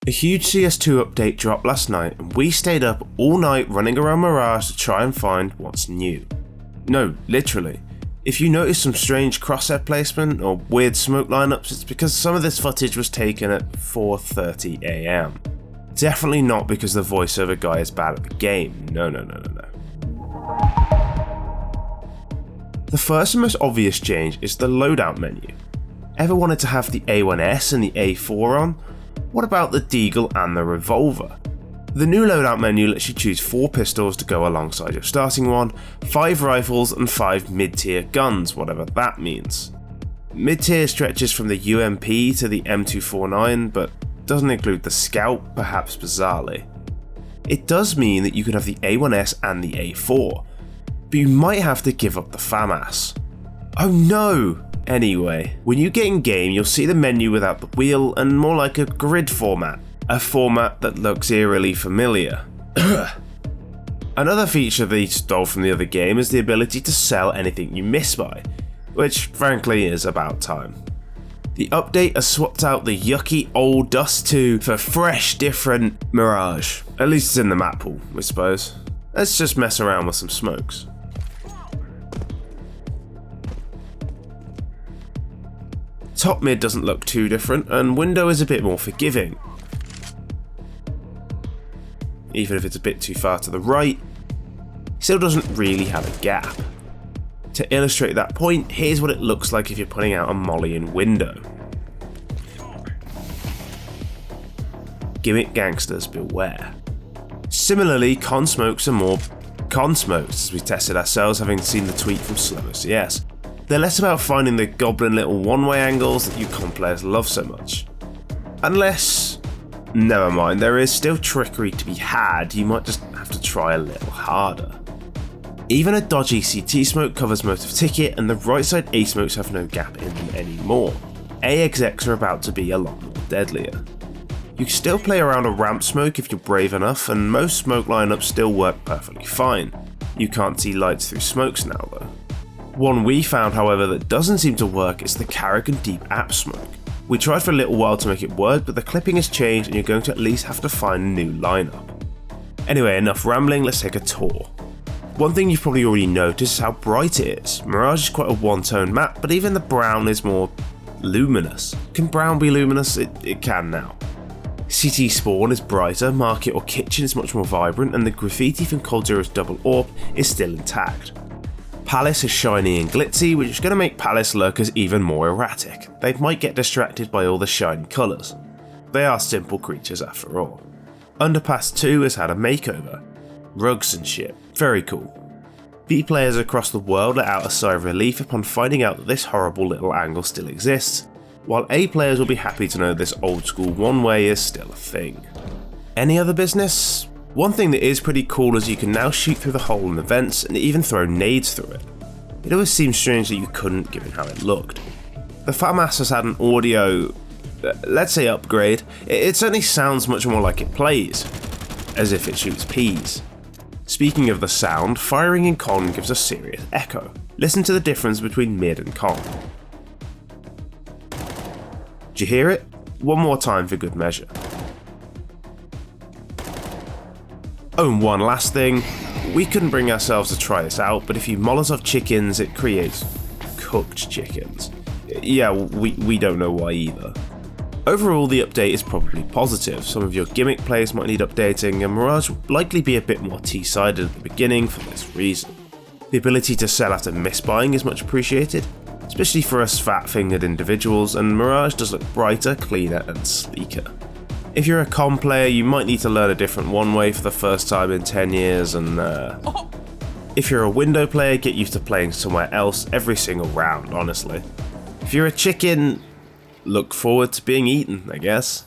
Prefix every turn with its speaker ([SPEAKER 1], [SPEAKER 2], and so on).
[SPEAKER 1] A huge CS2 update dropped last night and we stayed up all night running around Mirage to try and find what's new. No, literally. If you notice some strange crosshair placement or weird smoke lineups, it's because some of this footage was taken at 4:30 AM. Definitely not because the voiceover guy is bad at the game, no. The first and most obvious change is the loadout menu. Ever wanted to have the A1S and the A4 on? What about the deagle and the revolver? The new loadout menu lets you choose 4 pistols to go alongside your starting one, 5 rifles and 5 mid-tier guns, whatever that means. Mid-tier stretches from the UMP to the M249, but doesn't include the Scout, perhaps bizarrely. It does mean that you can have the A1S and the A4, but you might have to give up the FAMAS. Oh no! Anyway, when you get in game, you'll see the menu without the wheel and more like a grid format, a format that looks eerily familiar. Another feature they stole from the other game is the ability to sell anything you miss by, which frankly is about time. The update has swapped out the yucky old Dust 2 for fresh, different Mirage. At least it's in the map pool, I suppose. Let's just mess around with some smokes. Top mid doesn't look too different, and window is a bit more forgiving. Even if it's a bit too far to the right, it still doesn't really have a gap. To illustrate that point, here's what it looks like if you're putting out a molly in window. Gimmick gangsters beware. Similarly, con smokes are more con smokes, as we tested ourselves, having seen the tweet from Slow CS. They're less about finding the goblin little one-way angles that you con players love so much. Unless, never mind, there is still trickery to be had, you might just have to try a little harder. Even a dodgy CT smoke covers most of ticket, and the right side A smokes have no gap in them anymore. A execs are about to be a lot more deadlier. You can still play around a ramp smoke if you're brave enough, and most smoke lineups still work perfectly fine. You can't see lights through smokes now though. One we found, however, that doesn't seem to work is the Carrigan Deep App Smoke. We tried for a little while to make it work, but the clipping has changed and you're going to at least have to find a new lineup. Anyway, enough rambling, let's take a tour. One thing you've probably already noticed is how bright it is. Mirage is quite a one-tone map, but even the brown is more luminous. Can brown be luminous? It can now. CT Spawn is brighter, Market or Kitchen is much more vibrant, and the graffiti from Cold Zero's Double AWP is still intact. Palace is shiny and glitzy, which is going to make Palace lurkers even more erratic. They might get distracted by all the shiny colours. They are simple creatures after all. Underpass 2 has had a makeover. Rugs and shit, very cool. B players across the world let out a sigh of relief upon finding out that this horrible little angle still exists, while A players will be happy to know this old school one way is still a thing. Any other business? One thing that is pretty cool is you can now shoot through the hole in the vents and even throw nades through it. It always seemed strange that you couldn't given how it looked. The FAMAS has had an audio, let's say upgrade. It certainly sounds much more like it plays, as if it shoots peas. Speaking of the sound, firing in con gives a serious echo. Listen to the difference between mid and con. Did you hear it? One more time for good measure. Oh, and one last thing, we couldn't bring ourselves to try this out, but if you Molotov chickens, it creates cooked chickens. Yeah, we don't know why either. Overall, the update is probably positive. Some of your gimmick plays might need updating, and Mirage will likely be a bit more T-sided at the beginning for this reason. The ability to sell after misbuying is much appreciated, especially for us fat-fingered individuals, and Mirage does look brighter, cleaner, and sleeker. If you're a com player, you might need to learn a different one-way for the first time in 10 years, and if you're a window player, get used to playing somewhere else every single round, honestly. If you're a chicken, look forward to being eaten, I guess.